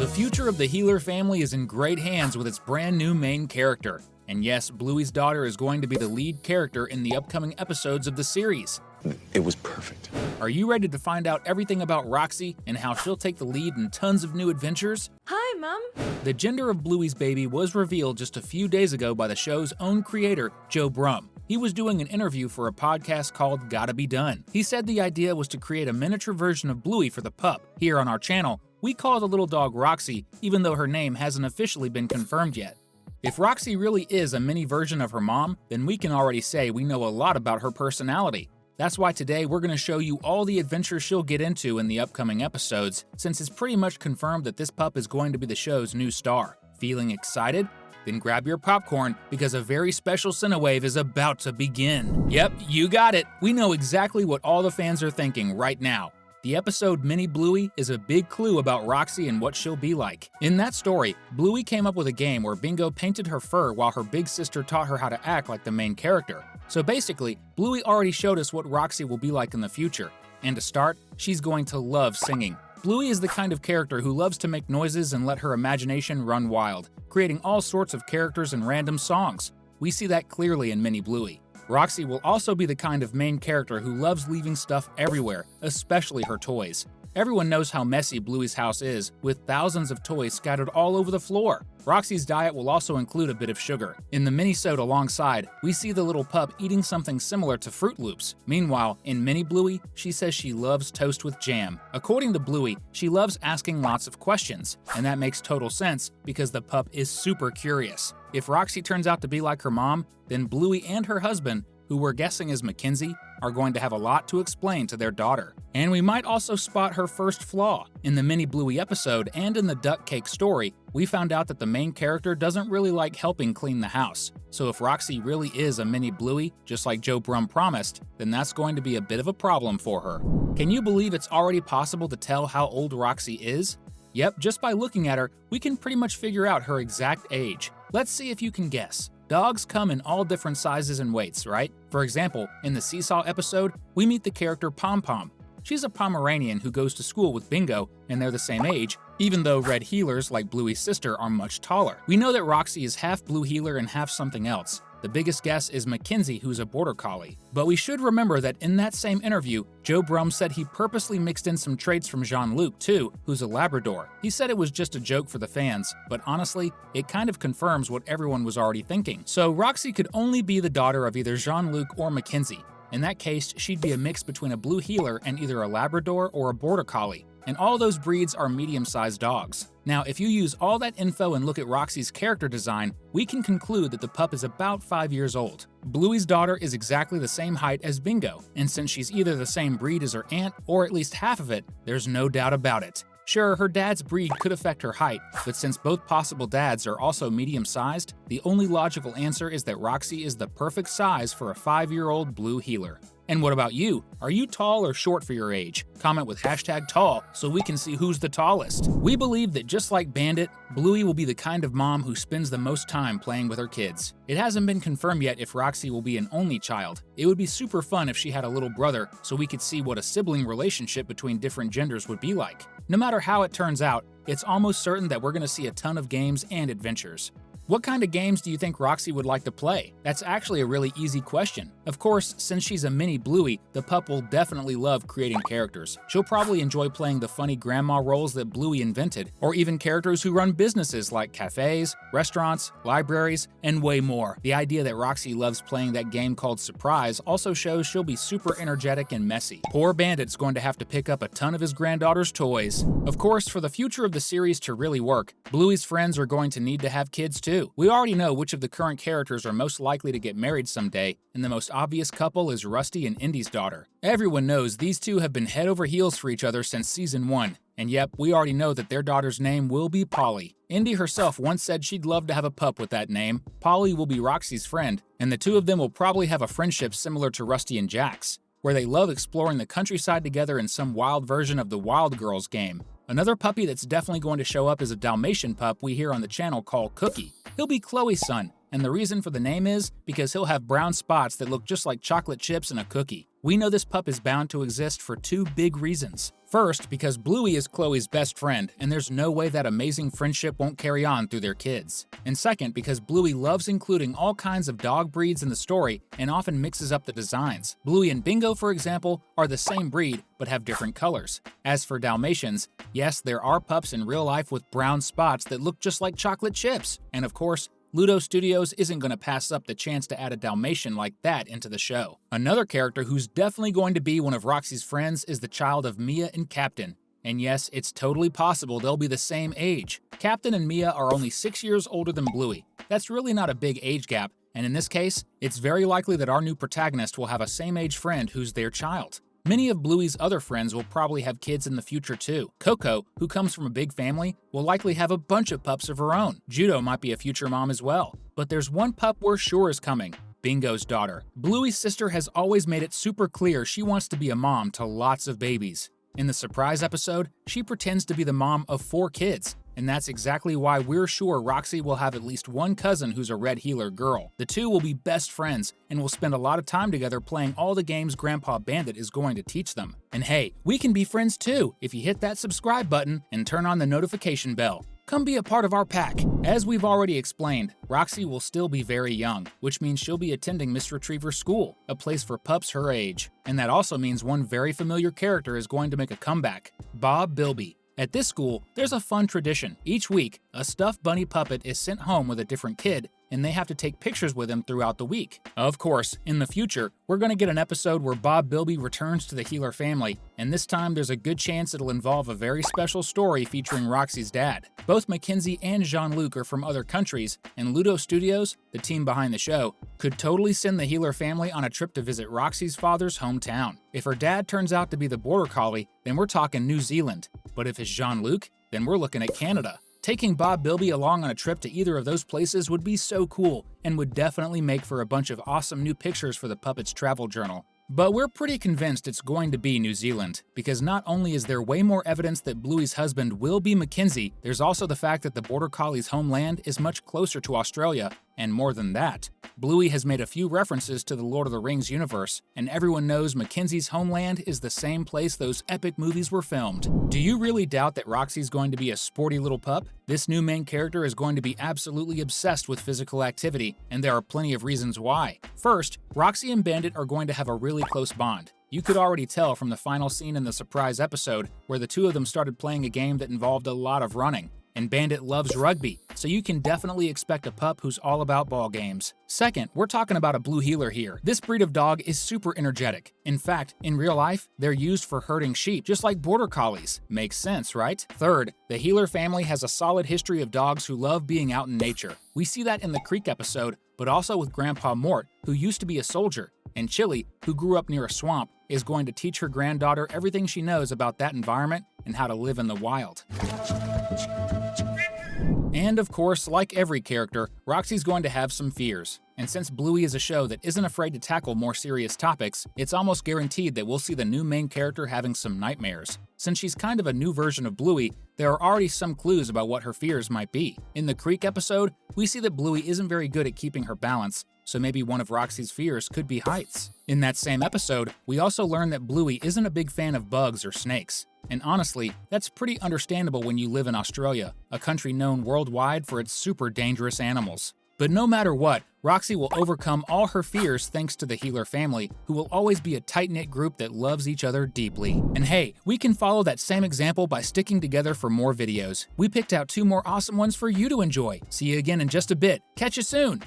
The future of the Healer family is in great hands with its brand new main character. And yes, Bluey's daughter is going to be the lead character in the upcoming episodes of the series. It was perfect. Are you ready to find out everything about Roxy and how she'll take the lead in tons of new adventures? Hi, Mom. The gender of Bluey's baby was revealed just a few days ago by the show's own creator, Joe Brum. He was doing an interview for a podcast called Gotta Be Done. He said the idea was to create a miniature version of Bluey for the pup. Here on our channel, we call the little dog Roxy, even though her name hasn't officially been confirmed yet. If Roxy really is a mini version of her mom, then we can already say we know a lot about her personality. That's why today we're going to show you all the adventures she'll get into in the upcoming episodes, since it's pretty much confirmed that this pup is going to be the show's new star. Feeling excited? Then grab your popcorn, because a very special Cinewave is about to begin. Yep, you got it. We know exactly what all the fans are thinking right now. The episode Mini Bluey is a big clue about Roxy and what she'll be like. In that story, Bluey came up with a game where Bingo painted her fur while her big sister taught her how to act like the main character. So basically, Bluey already showed us what Roxy will be like in the future. And to start, she's going to love singing. Bluey is the kind of character who loves to make noises and let her imagination run wild, creating all sorts of characters and random songs. We see that clearly in Mini Bluey. Roxy will also be the kind of main character who loves leaving stuff everywhere, especially her toys. Everyone knows how messy Bluey's house is, with thousands of toys scattered all over the floor. Roxy's diet will also include a bit of sugar. In the mini-sode alongside, we see the little pup eating something similar to Fruit Loops. Meanwhile, in Mini Bluey, she says she loves toast with jam. According to Bluey, she loves asking lots of questions, and that makes total sense because the pup is super curious. If Roxy turns out to be like her mom, then Bluey and her husband, who we're guessing is Mackenzie, are going to have a lot to explain to their daughter. And we might also spot her first flaw. In the Mini Bluey episode and in the Duck Cake story, we found out that the main character doesn't really like helping clean the house. So if Roxy really is a Mini Bluey, just like Joe Brum promised, then that's going to be a bit of a problem for her. Can you believe it's already possible to tell how old Roxy is? Yep, just by looking at her, we can pretty much figure out her exact age. Let's see if you can guess. Dogs come in all different sizes and weights, right? For example, in the Seesaw episode, we meet the character Pom Pom. She's a Pomeranian who goes to school with Bingo, and they're the same age, even though red healers like Bluey's sister are much taller. We know that Roxy is half blue healer and half something else. The biggest guess is Mackenzie, who's a border collie. But we should remember that in that same interview, Joe Brum said he purposely mixed in some traits from Jean-Luc too, who's a Labrador. He said it was just a joke for the fans, but honestly, it kind of confirms what everyone was already thinking. So Roxy could only be the daughter of either Jean-Luc or Mackenzie. In that case, she'd be a mix between a blue healer and either a Labrador or a border collie. And all those breeds are medium-sized dogs. Now, if you use all that info and look at Roxy's character design, we can conclude that the pup is about 5 years old. Bluey's daughter is exactly the same height as Bingo, and since she's either the same breed as her aunt, or at least half of it, there's no doubt about it. Sure, her dad's breed could affect her height, but since both possible dads are also medium-sized, the only logical answer is that Roxy is the perfect size for a 5-year-old blue healer. And what about you? Are you tall or short for your age? Comment with #tall so we can see who's the tallest. We believe that just like Bandit, Bluey will be the kind of mom who spends the most time playing with her kids. It hasn't been confirmed yet if Roxy will be an only child. It would be super fun if she had a little brother so we could see what a sibling relationship between different genders would be like. No matter how it turns out, it's almost certain that we're going to see a ton of games and adventures. What kind of games do you think Roxy would like to play? That's actually a really easy question. Of course, since she's a mini Bluey, the pup will definitely love creating characters. She'll probably enjoy playing the funny grandma roles that Bluey invented, or even characters who run businesses like cafes, restaurants, libraries, and way more. The idea that Roxy loves playing that game called Surprise also shows she'll be super energetic and messy. Poor Bandit's going to have to pick up a ton of his granddaughter's toys. Of course, for the future of the series to really work, Bluey's friends are going to need to have kids too. We already know which of the current characters are most likely to get married someday, and the most obvious couple is Rusty and Indy's daughter. Everyone knows these two have been head over heels for each other since season 1, and yep, we already know that their daughter's name will be Polly. Indy herself once said she'd love to have a pup with that name. Polly will be Roxy's friend, and the two of them will probably have a friendship similar to Rusty and Jack's, where they love exploring the countryside together in some wild version of the Wild Girls game. Another puppy that's definitely going to show up is a Dalmatian pup we hear on the channel called Cookie. He'll be Chloe's son, and the reason for the name is because he'll have brown spots that look just like chocolate chips in a cookie. We know this pup is bound to exist for two big reasons. First, because Bluey is Chloe's best friend, and there's no way that amazing friendship won't carry on through their kids. And second, because Bluey loves including all kinds of dog breeds in the story and often mixes up the designs. Bluey and Bingo, for example, are the same breed but have different colors. As for Dalmatians, yes, there are pups in real life with brown spots that look just like chocolate chips. And of course, Ludo Studios isn't going to pass up the chance to add a Dalmatian like that into the show. Another character who's definitely going to be one of Roxy's friends is the child of Mia and Captain. And yes, it's totally possible they'll be the same age. Captain and Mia are only 6 years older than Bluey. That's really not a big age gap, and in this case, it's very likely that our new protagonist will have a same-age friend who's their child. Many of Bluey's other friends will probably have kids in the future too. Coco, who comes from a big family, will likely have a bunch of pups of her own. Judo might be a future mom as well. But there's one pup we're sure is coming: Bingo's daughter. Bluey's sister has always made it super clear she wants to be a mom to lots of babies. In the surprise episode, she pretends to be the mom of 4 kids. And that's exactly why we're sure Roxy will have at least one cousin who's a red healer girl. The two will be best friends and will spend a lot of time together playing all the games Grandpa Bandit is going to teach them. And hey, we can be friends too if you hit that subscribe button and turn on the notification bell. Come be a part of our pack. As we've already explained, Roxy will still be very young, which means she'll be attending Miss Retriever School, a place for pups her age. And that also means one very familiar character is going to make a comeback: Bob Bilby. At this school, there's a fun tradition. Each week, a stuffed bunny puppet is sent home with a different kid, and they have to take pictures with him throughout the week. Of course, in the future, we're going to get an episode where Bob Bilby returns to the Healer family, and this time there's a good chance it'll involve a very special story featuring Roxy's dad. Both Mackenzie and Jean-Luc are from other countries, and Ludo Studios, the team behind the show, could totally send the Healer family on a trip to visit Roxy's father's hometown. If her dad turns out to be the Border Collie, then we're talking New Zealand. But if it's Jean-Luc, then we're looking at Canada. Taking Bob Bilby along on a trip to either of those places would be so cool and would definitely make for a bunch of awesome new pictures for the Puppet's travel journal. But we're pretty convinced it's going to be New Zealand, because not only is there way more evidence that Bluey's husband will be Mackenzie, there's also the fact that the Border Collie's homeland is much closer to Australia, and more than that, Bluey has made a few references to the Lord of the Rings universe, and everyone knows Mackenzie's homeland is the same place those epic movies were filmed. Do you really doubt that Roxy's going to be a sporty little pup? This new main character is going to be absolutely obsessed with physical activity, and there are plenty of reasons why. First, Roxy and Bandit are going to have a really close bond. You could already tell from the final scene in the surprise episode, where the two of them started playing a game that involved a lot of running. And Bandit loves rugby, so you can definitely expect a pup who's all about ball games. Second, we're talking about a blue heeler here. This breed of dog is super energetic. In fact, in real life, they're used for herding sheep, just like border collies. Makes sense, right? Third, the heeler family has a solid history of dogs who love being out in nature. We see that in the Creek episode, but also with Grandpa Mort, who used to be a soldier, and Chili, who grew up near a swamp, is going to teach her granddaughter everything she knows about that environment and how to live in the wild. And of course, like every character, Roxy's going to have some fears. And since Bluey is a show that isn't afraid to tackle more serious topics, it's almost guaranteed that we'll see the new main character having some nightmares. Since she's kind of a new version of Bluey, there are already some clues about what her fears might be. In the Creek episode, we see that Bluey isn't very good at keeping her balance, so maybe one of Roxy's fears could be heights. In that same episode, we also learn that Bluey isn't a big fan of bugs or snakes. And honestly, that's pretty understandable when you live in Australia, a country known worldwide for its super dangerous animals. But no matter what, Roxy will overcome all her fears thanks to the Healer family, who will always be a tight-knit group that loves each other deeply. And hey, we can follow that same example by sticking together for more videos. We picked out 2 more awesome ones for you to enjoy. See you again in just a bit. Catch you soon!